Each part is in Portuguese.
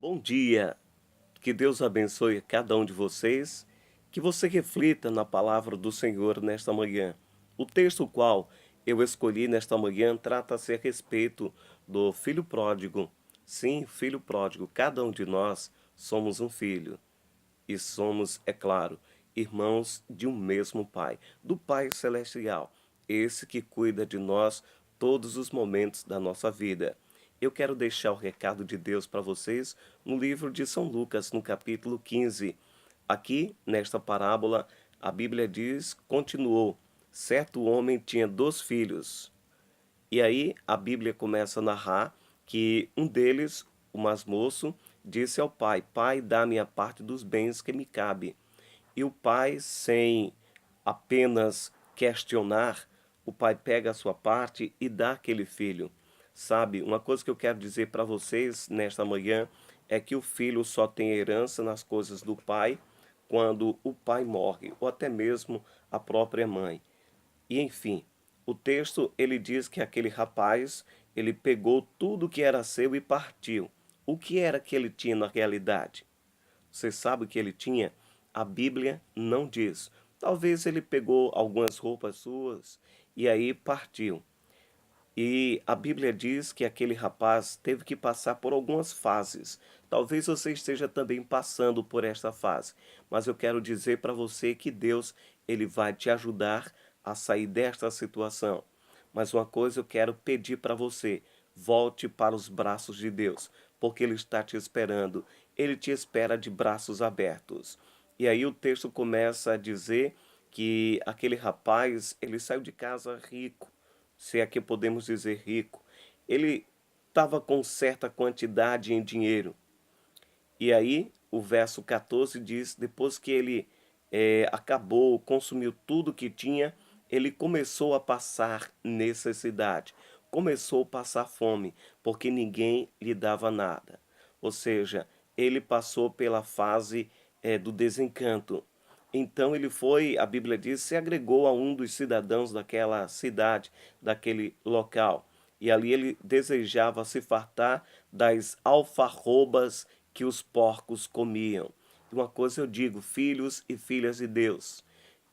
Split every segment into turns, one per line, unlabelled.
Bom dia, que Deus abençoe cada um de vocês, que você reflita na palavra do Senhor nesta manhã. O texto qual eu escolhi nesta manhã trata-se a respeito do filho pródigo. Sim, filho pródigo, cada um de nós somos um filho e somos, é claro, irmãos de um mesmo Pai, do Pai Celestial, esse que cuida de nós todos os momentos da nossa vida. Eu quero deixar o recado de Deus para vocês no livro de São Lucas, no capítulo 15. Aqui, nesta parábola, a Bíblia diz, continuou, certo homem tinha 2 filhos. E aí a Bíblia começa a narrar que um deles, o mais moço, disse ao pai: Pai, dá-me a parte dos bens que me cabe. E o pai, sem apenas questionar, o pai pega a sua parte e dá àquele filho. Sabe, uma coisa que eu quero dizer para vocês nesta manhã é que o filho só tem herança nas coisas do pai quando o pai morre, ou até mesmo a própria mãe. E enfim, o texto ele diz que aquele rapaz, ele pegou tudo que era seu e partiu. O que era que ele tinha na realidade? Você sabe o que ele tinha? A Bíblia não diz. Talvez ele pegou algumas roupas suas e aí partiu. E a Bíblia diz que aquele rapaz teve que passar por algumas fases. Talvez você esteja também passando por esta fase, mas eu quero dizer para você que Deus, ele vai te ajudar a sair desta situação. Mas uma coisa eu quero pedir para você: volte para os braços de Deus, porque ele está te esperando. Ele te espera de braços abertos. E aí o texto começa a dizer que aquele rapaz, ele saiu de casa rico, se é que podemos dizer rico. Ele estava com certa quantidade em dinheiro. E aí, o verso 14 diz: depois que ele acabou, consumiu tudo que tinha, ele começou a passar necessidade, começou a passar fome, porque ninguém lhe dava nada. Ou seja, ele passou pela fase do desencanto. Então ele foi, a Bíblia diz, se agregou a um dos cidadãos daquela cidade, daquele local. E ali ele desejava se fartar das alfarrobas que os porcos comiam. E uma coisa eu digo, filhos e filhas de Deus,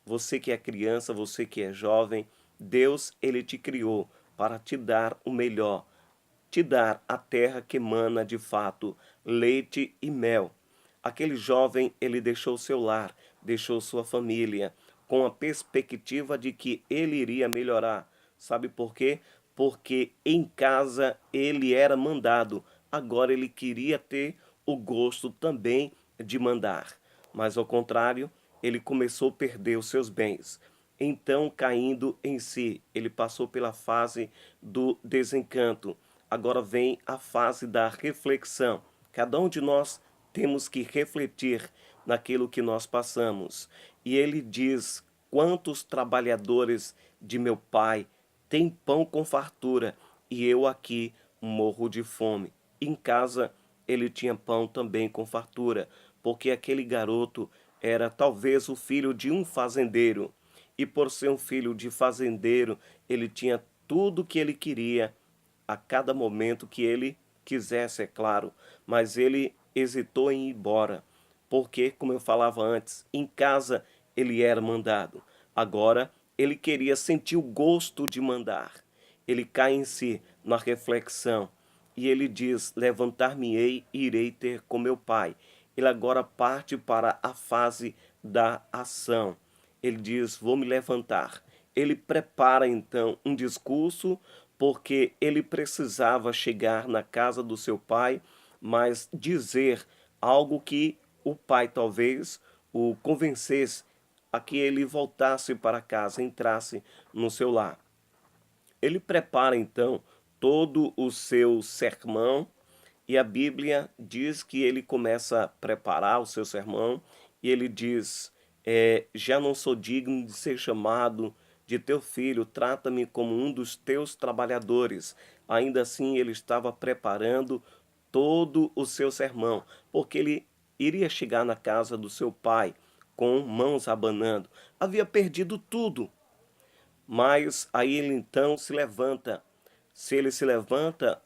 você que é criança, você que é jovem, Deus ele te criou para te dar o melhor, te dar a terra que emana de fato leite e mel. Aquele jovem, ele deixou seu lar, deixou sua família, com a perspectiva de que ele iria melhorar. Sabe por quê? Porque em casa ele era mandado, agora ele queria ter o gosto também de mandar. Mas ao contrário, ele começou a perder os seus bens. Então, caindo em si, ele passou pela fase do desencanto. Agora vem a fase da reflexão. Cada um de nós temos que refletir naquilo que nós passamos. E ele diz: quantos trabalhadores de meu pai têm pão com fartura e eu aqui morro de fome. Em casa ele tinha pão também com fartura, porque aquele garoto era talvez o filho de um fazendeiro. E por ser um filho de fazendeiro, ele tinha tudo que ele queria a cada momento que ele quisesse, é claro, mas ele hesitou em ir embora, porque, como eu falava antes, em casa ele era mandado. Agora ele queria sentir o gosto de mandar. Ele cai em si na reflexão e ele diz: levantar-me-ei e irei ter com meu pai. Ele agora parte para a fase da ação. Ele diz: vou me levantar. Ele prepara então um discurso, porque ele precisava chegar na casa do seu pai, mas dizer algo que o pai talvez o convencesse a que ele voltasse para casa, entrasse no seu lar. Ele prepara então todo o seu sermão e a Bíblia diz que ele começa a preparar o seu sermão e ele diz: já não sou digno de ser chamado de teu filho, trata-me como um dos teus trabalhadores. Ainda assim, ele estava preparando todo o seu sermão, porque ele iria chegar na casa do seu pai com mãos abanando. Havia perdido tudo, mas aí ele então se levanta. Se ele se levanta,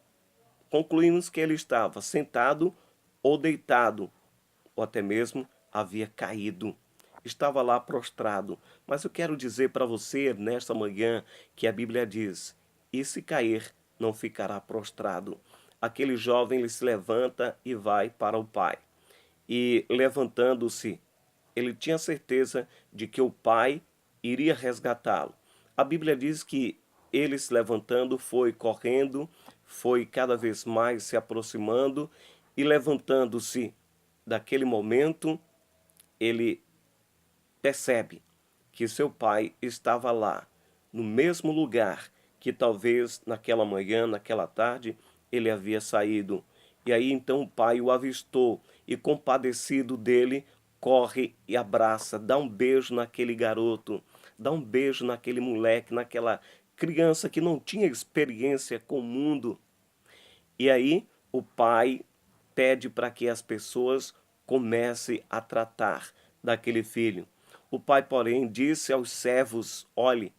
concluímos que ele estava sentado ou deitado, ou até mesmo havia caído. Estava lá prostrado. Mas eu quero dizer para você nesta manhã que a Bíblia diz: e se cair, não ficará prostrado. Aquele jovem ele se levanta e vai para o pai. E levantando-se, ele tinha certeza de que o pai iria resgatá-lo. A Bíblia diz que ele se levantando foi correndo, foi cada vez mais se aproximando e levantando-se daquele momento, ele percebe que seu pai estava lá, no mesmo lugar que talvez naquela manhã, naquela tarde, ele havia saído. E aí então o pai o avistou e, compadecido dele, corre e abraça, dá um beijo naquele garoto, dá um beijo naquele moleque, naquela criança que não tinha experiência com o mundo. E aí o pai pede para que as pessoas comecem a tratar daquele filho. O pai, porém, disse aos servos: olhe,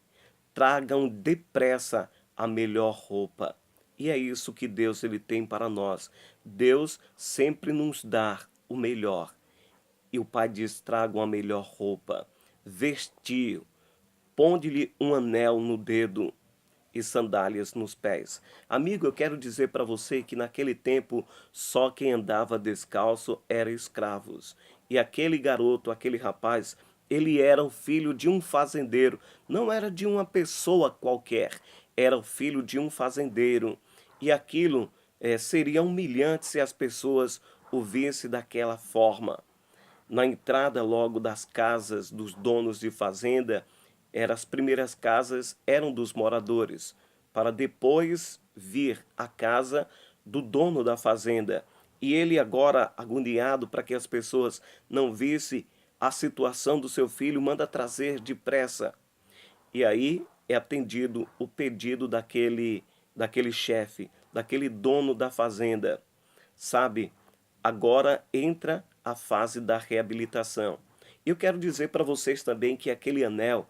tragam depressa a melhor roupa. E é isso que Deus ele tem para nós. Deus sempre nos dá o melhor. E o pai diz: tragam a melhor roupa, vestiu, ponde-lhe um anel no dedo e sandálias nos pés. Amigo, eu quero dizer para você que naquele tempo só quem andava descalço era escravos. E aquele garoto, aquele rapaz, ele era o filho de um fazendeiro, não era de uma pessoa qualquer, era o filho de um fazendeiro. E aquilo seria humilhante se as pessoas o vissem daquela forma. Na entrada logo das casas dos donos de fazenda, as primeiras casas eram dos moradores, para depois vir a casa do dono da fazenda. E ele agora, agoniado para que as pessoas não vissem a situação do seu filho, manda trazer depressa. E aí é atendido o pedido daquele chefe, daquele dono da fazenda. Sabe, agora entra a fase da reabilitação. E eu quero dizer para vocês também que aquele anel,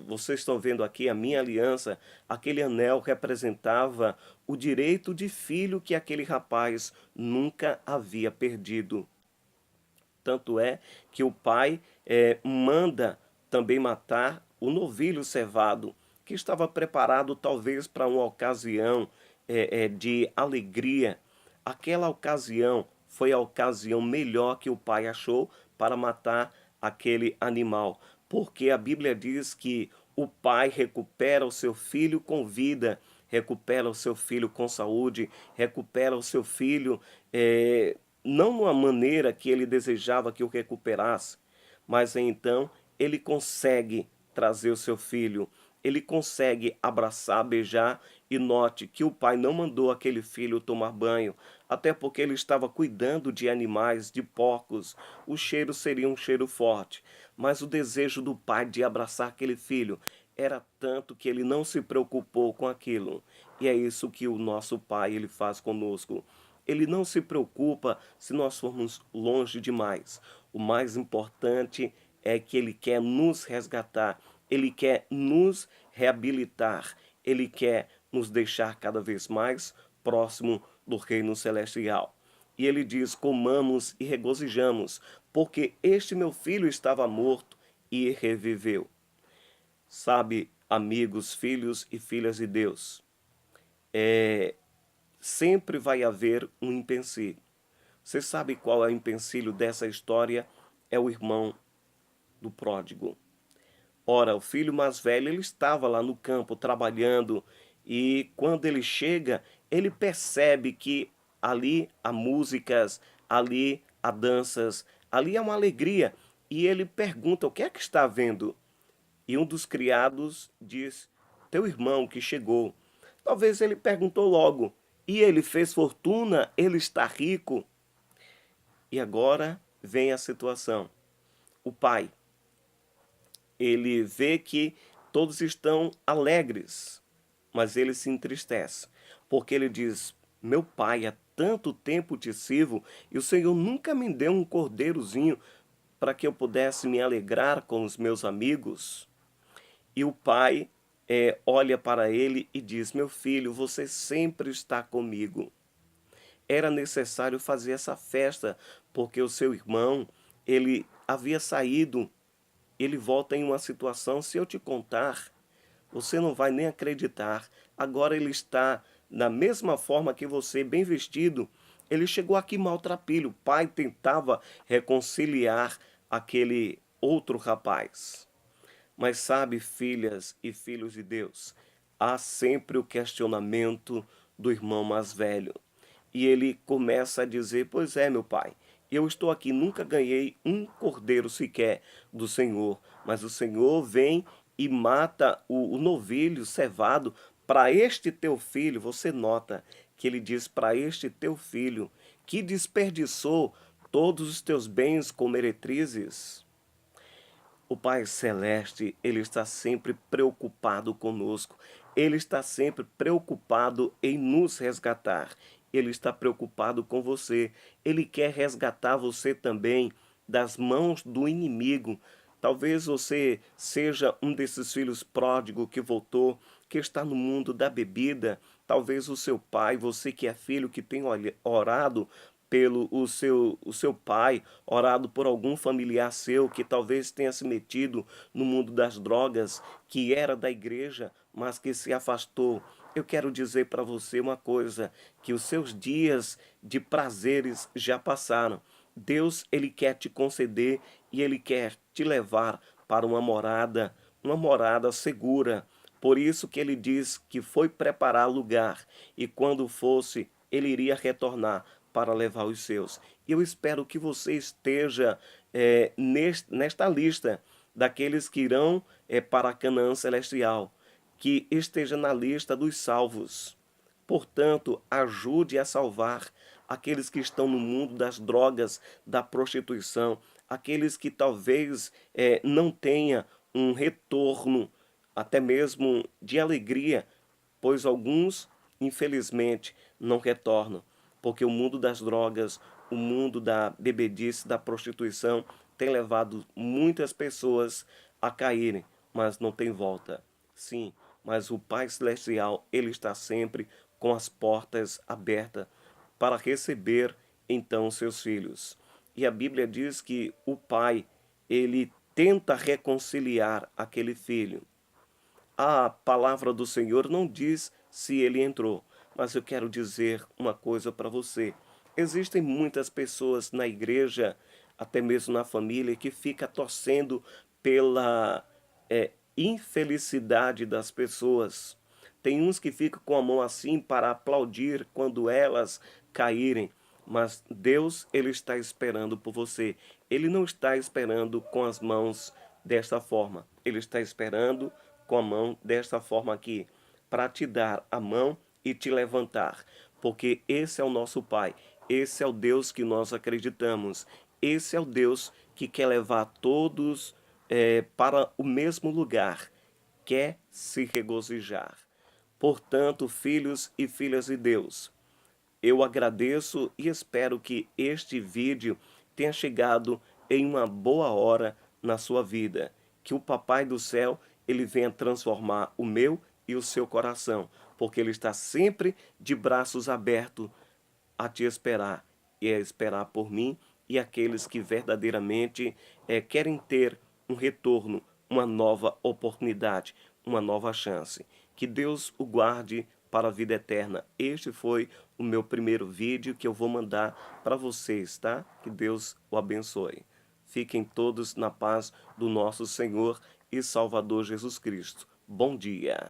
vocês estão vendo aqui a minha aliança, aquele anel representava o direito de filho que aquele rapaz nunca havia perdido. Tanto é que o pai manda também matar o novilho cevado, que estava preparado talvez para uma ocasião de alegria. Aquela ocasião foi a ocasião melhor que o pai achou para matar aquele animal, porque a Bíblia diz que o pai recupera o seu filho com vida, recupera o seu filho com saúde, recupera o seu filho não numa maneira que ele desejava que o recuperasse, mas então ele consegue trazer o seu filho, ele consegue abraçar, beijar, e note que o pai não mandou aquele filho tomar banho, até porque ele estava cuidando de animais, de porcos. O cheiro seria um cheiro forte, mas o desejo do pai de abraçar aquele filho era tanto que ele não se preocupou com aquilo. E é isso que o nosso pai ele faz conosco. Ele não se preocupa se nós formos longe demais. O mais importante é que ele quer nos resgatar, ele quer nos reabilitar, ele quer nos deixar cada vez mais próximo do reino celestial. E ele diz: comamos e regozijamos, porque este meu filho estava morto e reviveu. Sabe, amigos, filhos e filhas de Deus, sempre vai haver um empecilho. Você sabe qual é o empecilho dessa história? É o irmão do pródigo. Ora, o filho mais velho, ele estava lá no campo trabalhando, e quando ele chega, ele percebe que ali há músicas, ali há danças, ali há uma alegria, e ele pergunta: o que é que está havendo? E um dos criados diz: teu irmão que chegou. Talvez ele perguntou logo: e ele fez fortuna? Ele está rico? E agora vem a situação. O pai, ele vê que todos estão alegres, mas ele se entristece, porque ele diz: meu pai, há tanto tempo te sirvo e o Senhor nunca me deu um cordeirozinho para que eu pudesse me alegrar com os meus amigos. E o pai olha para ele e diz: meu filho, você sempre está comigo. era necessário fazer essa festa, porque o seu irmão, ele havia saído, ele volta em uma situação, se eu te contar, você não vai nem acreditar. Agora ele está da mesma forma que você, bem vestido. Ele chegou aqui maltrapilho. O pai tentava reconciliar aquele outro rapaz. Mas sabe, filhas e filhos de Deus, há sempre o questionamento do irmão mais velho. E ele começa a dizer: Pois é, meu pai, eu estou aqui, nunca ganhei um cordeiro sequer do Senhor, mas o Senhor vem e mata o novilho cevado para este teu filho. Você nota que ele diz: Para este teu filho, que desperdiçou todos os teus bens com meretrizes. O Pai Celeste, Ele está sempre preocupado conosco. Ele está sempre preocupado em nos resgatar. Ele está preocupado com você. Ele quer resgatar você também das mãos do inimigo. Talvez você seja um desses filhos pródigos que voltou, que está no mundo da bebida. Talvez o seu pai, você que é filho, que tem orado pelo o seu pai, orado por algum familiar seu que talvez tenha se metido no mundo das drogas, que era da igreja, mas que se afastou. Eu quero dizer para você uma coisa, que os seus dias de prazeres já passaram. Deus, ele quer te conceder e ele quer te levar para uma morada segura. Por isso que ele diz que foi preparar lugar e quando fosse, ele iria retornar para levar os seus. E eu espero que você esteja nesta lista daqueles que irão para Canaã Celestial, que esteja na lista dos salvos. Portanto, ajude a salvar aqueles que estão no mundo das drogas, da prostituição, aqueles que talvez não tenha um retorno, até mesmo de alegria, pois alguns, infelizmente, não retornam, porque o mundo das drogas, o mundo da bebedice, da prostituição, tem levado muitas pessoas a caírem, mas não tem volta. Sim, mas o Pai Celestial, ele está sempre com as portas abertas para receber então seus filhos. E a Bíblia diz que o pai, ele tenta reconciliar aquele filho. A palavra do Senhor não diz se ele entrou, mas eu quero dizer uma coisa para você. Existem muitas pessoas na igreja, até mesmo na família, que fica torcendo pela infelicidade das pessoas. Tem uns que ficam com a mão assim para aplaudir quando elas caírem, mas Deus, ele está esperando por você. Ele não está esperando com as mãos desta forma. Ele está esperando com a mão desta forma aqui, para te dar a mão e te levantar, porque esse é o nosso Pai, esse é o Deus que nós acreditamos, esse é o Deus que quer levar todos para o mesmo lugar, quer se regozijar. Portanto, filhos e filhas de Deus, eu agradeço e espero que este vídeo tenha chegado em uma boa hora na sua vida. Que o Papai do Céu, ele venha transformar o meu e o seu coração, porque ele está sempre de braços abertos a te esperar e a esperar por mim e aqueles que verdadeiramente querem ter um retorno, uma nova oportunidade, uma nova chance. Que Deus o guarde para a vida eterna. Este foi o meu primeiro vídeo que eu vou mandar para vocês, tá? Que Deus o abençoe. Fiquem todos na paz do nosso Senhor e Salvador Jesus Cristo. Bom dia.